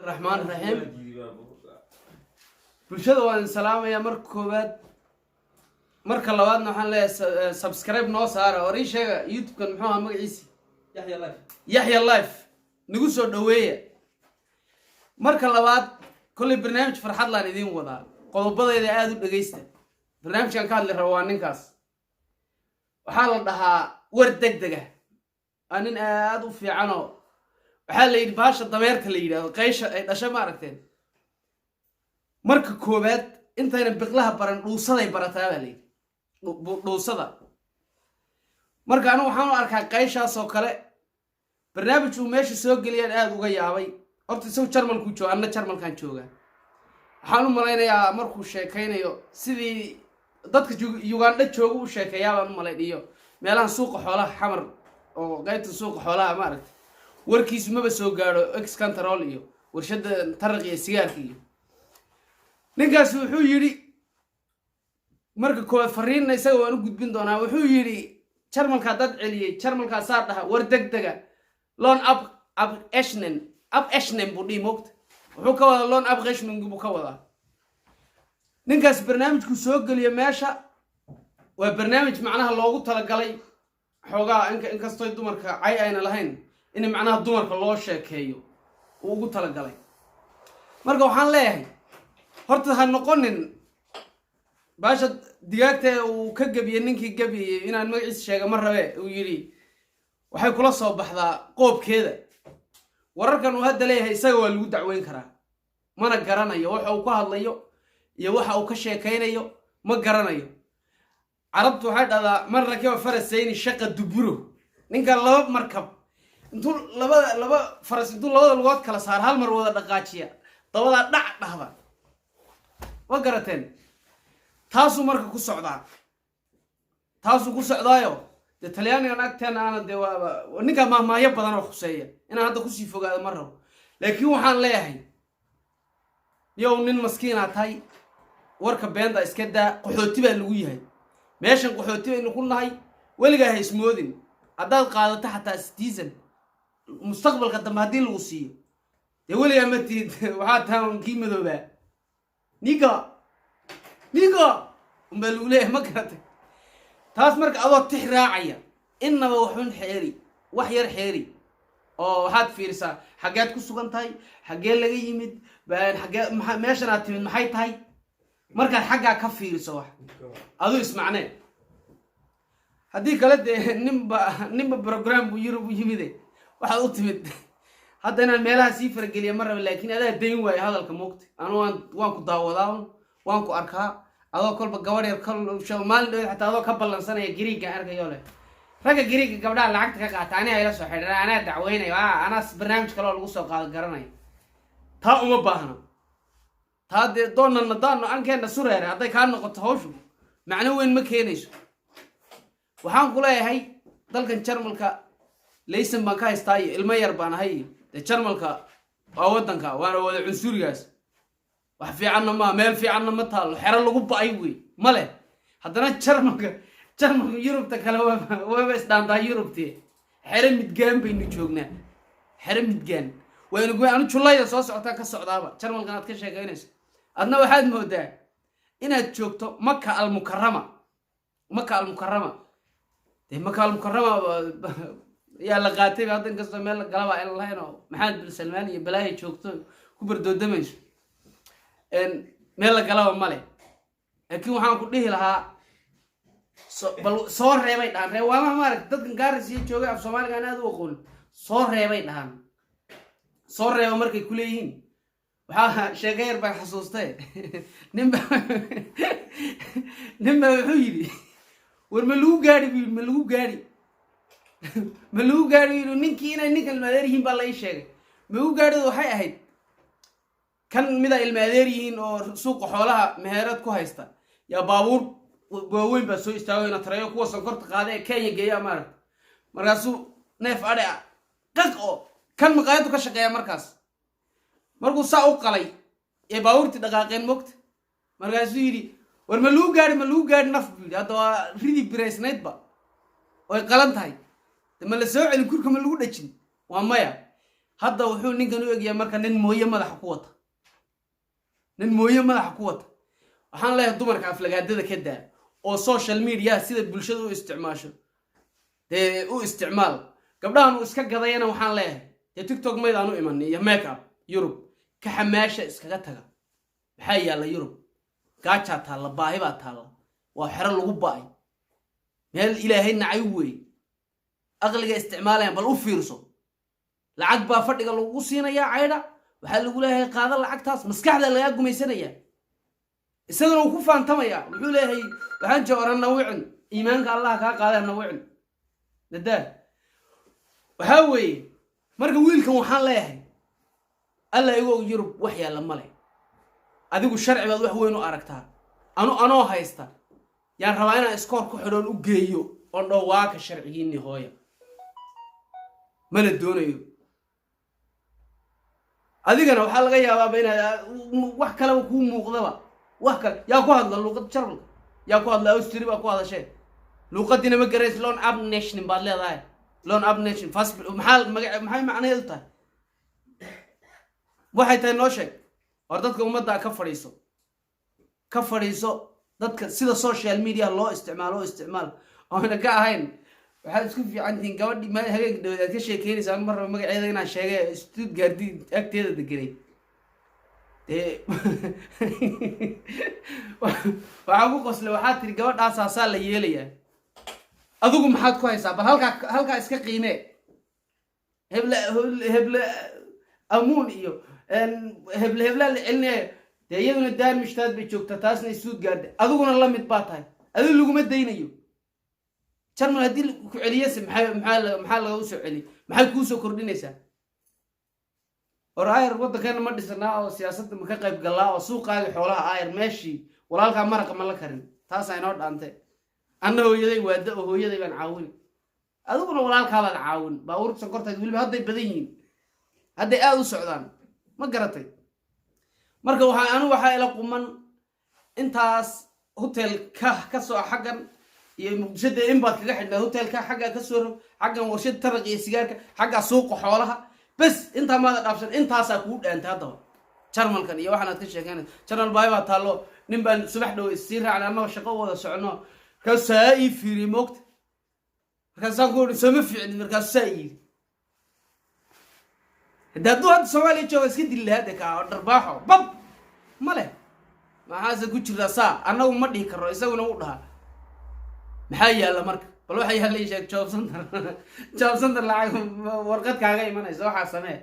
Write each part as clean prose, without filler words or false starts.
الرحمن الرحيم bulshada waan salaamayaa marka koowaad marka labaadna waxaan leeyahay subscribe noo saara oo ii sheega YouTube-kan muxuu ahaa magaciisa Yahya Life nagu soo dhaweeya marka labaad kulli barnaamij farxad laan idin wadaa qodobadayda aad u dhageysta barnaamijkan ka hadli rabo waa ninkaas waxaa la dhahaa war degdega anin aad u fiican oo waxaa la yidhi baasha dameerka la yidhaahdo qaysha ay dhashay ma aragteen marka koowaad intayna biqlaha baran dhuusaday barataa baa la yidhi dhuusada marka anigu waxaan u arkaa qayshaas oo kale barnaamij uu meesha soo geliyaan aad uga yaabay horta isagu jarmalku jooga anna jarmalkan jooga waxaan u malaynayaa markuu sheekaynayo sidii dadka Uganda jooga u sheekeeyaa baan u malaynayo meelaha suuqa xoolaha xamar oo qaybta suuqa xoolaha ma aragtay warkiisu maba soo gaaro ex control iyo warshada taraq iyo sigaarka iyo ninkaas wuxuu yiri marka koowaad fariinna isaga waan u gudbin doonaa wuxuu yiri jarmalka dad celiyay jarmalka saa dhaha war degdega loan up ashnen buu dhimoogta wuxuu ka wada loan up ashnen buu ka wada ninkaas barnaamijku soo galiyo meesha waa barnaamij macnaha loogu talagalay xogaa inkastoo dumarka ay ayna lahayn in macnaha dumarka loo sheekeeyo uu ugu talagalay marka waxaan leeyahay horta ha noqonin baasha digaagta uu ka gabiyay ninkii gabiyay inaan magaciisa sheega ma rabe uu yiri waxay kula soo baxdaa qoobkeeda wararkan uu hadda leeyahay isaga waa lagu dacweyn karaa mana garanayo waxa uu ka hadlayo iyo waxa uu ka sheekaynayo ma garanayo carabtu waxay dhahdaa mar rakiba farasayni shaqa duburo ninka laba markab intuu laba faras intuu labada lugood kala saar hal mar wada dhaqaajiya dabada dhac dhahda wa garateen taasuu marka ku socdaayo de talyaanigan agteena ana de waa ninka maahmaayo badan oo khuseeya inaan hadda kusii fogaado ma rabo laakiin waxaan leeyahay yow nin maskiina tahay warka beenda iska daa qaxooti baa lagu yahay meeshan qaxooti baynu ku nahay weligaa haysmoodin haddaad qaadato xataa citizen mustaqbalka dambe haddii lagu siiyo dee weligaa ma tihid waxaa tahan kii madoobaa niga umbaa lagu leeyahay ma garatay taas marka adoo tix raacaya innaba waxun xeeri wax yar xeeri oo waxaad fiirisaa xaggeed ku sugan tahay xaggee laga yimid xaggee meeshan aad timid maxay tahay markaad xaggaa ka fiiriso wax aduu ismacnee haddii kale dee ninba program buu Yurub u yimide waxaad u timid hadda inaan meelaha sii farageliya ma rabo laakiin adaa dayn waayo hadalka moogta anu waan ku daawadaa waan ku arkaa adoo kolba gabadh yar maalin dhow xataa adoo ka ballansanaya gariigga arkayo leh ragga gariigga gabdhaha lacagta ka qaata aniga ila soo xidhan anaa dacweynayo anaas barnaamij kale oo lagu soo qaado garanayo taa uma baahna taa dee doonana daano ankeena sureere hadday kaa noqoto hawshu macno weyn ma keenayso waxaan ku leeyahay dalkan jarmalka laysan baan ka haystaa iyo ilmo yar baan ahay dee jarmalka waa waddanka waana wada cunsurigaas wax fiicanna ma meel fiicanna ma taalo xero lagu ba'ay wey male haddana jarmalka Yurubta kale waa isdhaantaa Yurubtii xero midgaan baynu joognaa xero midgaan waynu anu julayda soo socotaa ka socdaaba jarmalkan aad ka sheekaynayso adna waxaad moodaa inaad joogto Makka al-Mukarrama dee Makka al-Mukarrama yaa la qaatay hadda inkastoo meel galaba ay lahayn oo Maxamed bin Salmaan iyo balaahay joogto ku bardoodamayso meel la galaba male laakiin waxaan ku dhihi lahaa soo reebay dhahan reewaamaha maaragta dadkan gaarisiya joogay af Soomaaliga aan aad u aqoon soo reebay dhahan soo reeba markay ku leeyihiin waxaa sheega yar baan xasuustay ninba wuxuu yidhi war ma lagu gaadhi ninkii inay ninkan ilmaadeer yihiin baa la ii sheegay ma lagu gaadhidu waxay ahayd kan mida ilmaadeer yihiin oo suuqa xoolaha meherad ku haysta yaa baabuur waaweyn baa soo istaagayna tareeyo kuwa sonkorta qaaday ee Kenya geeya maaragta markaasuu neef adhe qaq oo kan maqaayadu ka shaqeeya markuu saa u qalay ee baabuurti dhaqaaqeen moogta markaasuu yidhi war ma lagu gaadhi naf buu yidhi hadda waa ridi biraysnaydba oy qalan tahay ma la soo celin kurka ma lagu dhajin waa maya hadda wuxuu ninkan u egyahay marka nin mooye madaxa ku wata waxaan leeyahay dumarka aflagaadada ka daa oo social media sida bulshada u isticmaasho dee u isticmaal gabdhahan uu iska gadayana waxaan leeyahay dee tiktok maydaan u imanay iyo make up yurub ka xamaasha iskaga taga maxaa yaalla yurub gaajaa taalla baahi baa taalla waa xero lagu ba'ay meel ilaahay nacay weey aqliga isticmaalayaan bal u fiirso lacag baa fadhiga lagu siinayaa caydha waxaa lagu leeyahay qaada lacagtaas maskaxda lagaa gumaysanayaa isaguna uu ku faantamayaa wuxuu leeyahay waxaan jooran nawicin iimaanka allah kaa qaadaa nawicin dadaa waxaa weeye marka wiilkan waxaan leeyahay alla igu yurub wax yaalla male adigu sharci baad wax weyn u aragtaa anoo haysta yaan rabaa inaan iskoor ku xidhoon u geeyo oo dhawaaka sharcigiinni hooya mana doonayo adigana waxaa laga yaabaaba inaad wax kaleba kuu muuqdaba wax kale yaa ku hadla luuqad jarmalka yaa ku hadla austri baa ku hadashee luuqadina ma garays loan up nation baad leedahay loan up nation fast maxay macnaheedu tahay waxay tahay noo sheeg war dadka ummadda ka fadhiiso dadka sida social media loo isticmaalo oona ka ahayn waxaad isku fiican tihiin gabadhii habeenka dhaweed aad ka sheekeynaysaa marraba magaceeda inaan sheegay Stuttgart agteeda deganay dee waxaa ku qosle waxaa tiri gabadhaasaasaa la yeelayaa adigu maxaad ku haysaa bal halkaa iska qiimee heble amuun iyo heblaa la celinayo dee iyaduna daarmishtaad bay joogtaa taasna Stuttgart adiguna la mid baa tahay adigu laguma daynayo jarmal haddii ku celiyase maxaa laga u soo celi maxay kuu soo kordhinaysaa or ayar waddankeena ma dhisnaa oo siyaasadda ma ka qayb galaa oo suuqaaga xoolaha ayar meeshii walaalkaa maraqa ma la karin taasaa inoo dhaantay anna hooyaday waada oo hooyaday baan caawin adiguna walaalkaa baad caawin baabuur sonkortayd weliba hadday badan yihiin hadday aad u socdaan ma garatay marka waxaa ila quman intaas hotelka ka soo xaggan iyo muqdishada in baad kaga xidhnaa hotelka xagga ka soo rog xaggan warshad taraq iyo sigaarka xagga suuqa xoolaha bas intaa maada dhaafsan intaasaa kuu dhaantay haddaba jarmalkan iyo waxaan aad ka sheekeynay jarmal baay baa taallo nin baan subax dhow isii raacnay annagoo shaqo wada socono markaasaa ii fiiriy moogta markaasaan ku odhi sooma fiicni markaasaa yidhi hadduu hadda Soomaaliya jooga iska dili lahaa de kaa dharbaaxo bab ma leh maxaase ku jirta saa annagu ma dhihi karno isaguna u dhahaa maxaa yaalla marka bal waxa yaalla ii sheeg job center lacag warqad kaaga imanaysa waxaa samee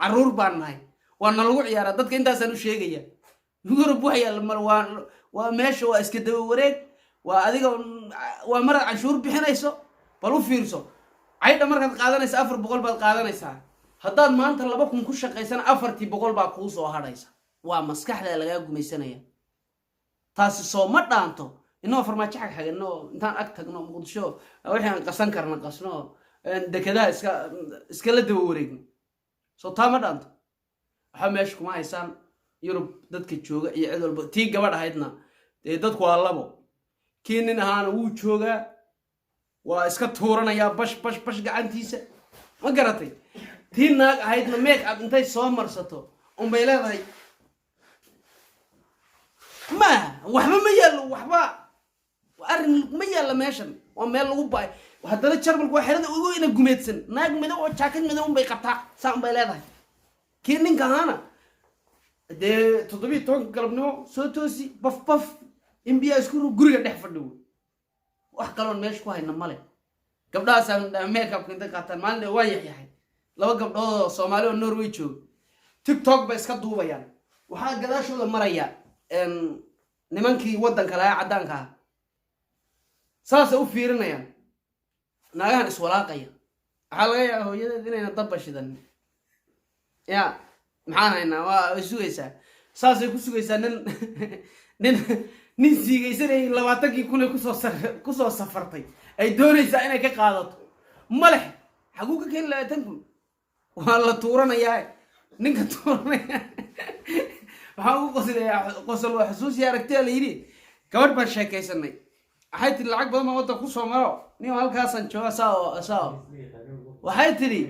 carruur baan nahay waana lagu ciyaaraa dadka intaasaan u sheegaya yurub wax yaalla mar waa meesha waa iska daba wareeg waa adiga waa maraad canshuur bixinayso bal u fiirso caydha markaad qaadanaysa 400 baad qaadanaysaa haddaad maanta 2,000 ku shaqaysana 400 baa kuu soo hadhaysa waa maskaxda lagaa gumaysanaya taasi soo ma dhaanto inoo farmaajo xagxagano intaan ag tagno muqdisho wixii aan qasan karna qasno dekadaha iska la daba wareegno soo taa ma dhaanto waxaa meesha kuma haysaan yurub dadka jooga iyo cid walba tii gabadh ahaydna dee dadku waa labo kii nin ahaana wuu joogaa waa iska tuuranayaa bash gacantiisa ma garatay tii naag ahaydna make up intay soo marsato unbay leedahay ma waxba ma yaallo waxba arrin ma yaalla meeshan waa meel lagu baay haddana jarmalku waa xerada ugu ina gumeedsan naag midow oo jaakad midow unbay qabtaa saa unbay leedahay kii ninka ahaana dee 17 galabnimo soo toosi baf imbiya isku guriga dhex fadhiyo wax kaloon meesha ku hayna male gabdhahaasaan make up inta qaataan maalin waa yaxyahay laba gabdhood oo Soomaali oo Norway jooga TikTok ba iska duubayaan waxaa gadaashooda maraya nimankii waddanka lahaa caddaanka ah saasay u fiirinayaan naagahan iswalaaqaya waxaa laga yaabaa hooyadeed inayna dabba shidan ya maxaan haynaa waa sugaysaa saasay ku sugaysaa nin siigaysanayay 20,000 kusoo safartay ay doonaysaa inay ka qaadato malex xaguu ka keeni 20,000 waa la tuuranayaa ninka tuuranaya waxaan ugu qosol waa xasuusi aragtay la yiri gabadh baan sheekaysanay waxay tiri lacag badan ma wada ku soo maro nin halkaasan jooga saa waxay tiri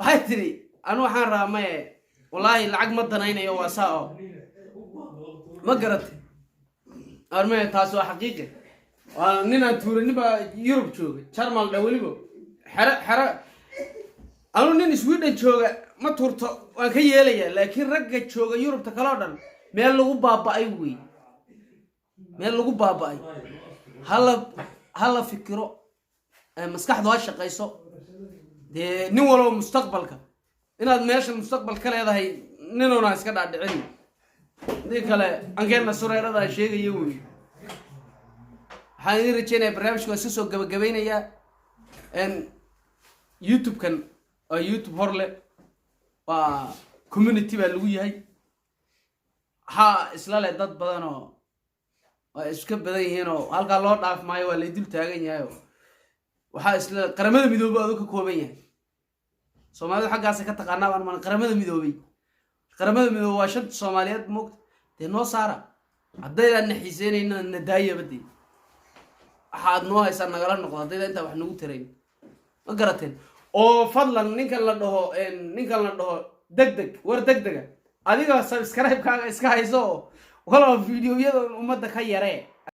waxay tiri anu waxaan raamay wallahi lacag ma danaynayo waa saa ma garatay armay taas waa xaqiiqi waa ninaan tuuranniba Yurub joogay Jarmal dhawlibo xara anu nin Sweden jooga ma turto waan ka yeelaya laakiin ragga jooga Yurubta kala oo dhan meel lagu baaba'ay way meel lagu baaba'ay hala fikiro maskaxdu ha shaqayso de nin walo mustaqbalka inaad meesha mustaqbal ka leedahay ninuna iska dhaadhicin dii kale angeena sureerada sheegayo way waxaan rajaynaa barnaamijka soo gabagabeynaya YouTube kan oo YouTube horle waa community baa lagu yahay isla leh dad badan oo iska badan yihiin oo halka loo dhaaf maayo waa la dul taagan yahay waxa isla qaramada midoobay oo ka kooban yahay Soomaalidu xaggaas ka taqaanaa aan qaramada midoobay waa shad Soomaaliyeed moogta de noo saara haddaydan xiiseynayna nadaaya badii waxaad noo haysan nagala noqdo haddaydan inta wax nagu tirayn ma garateen oo fadlan ninkan la dhaho degdeg war degdega adiga subscribe kaaga iska hayso wala videoyada umada ka yaree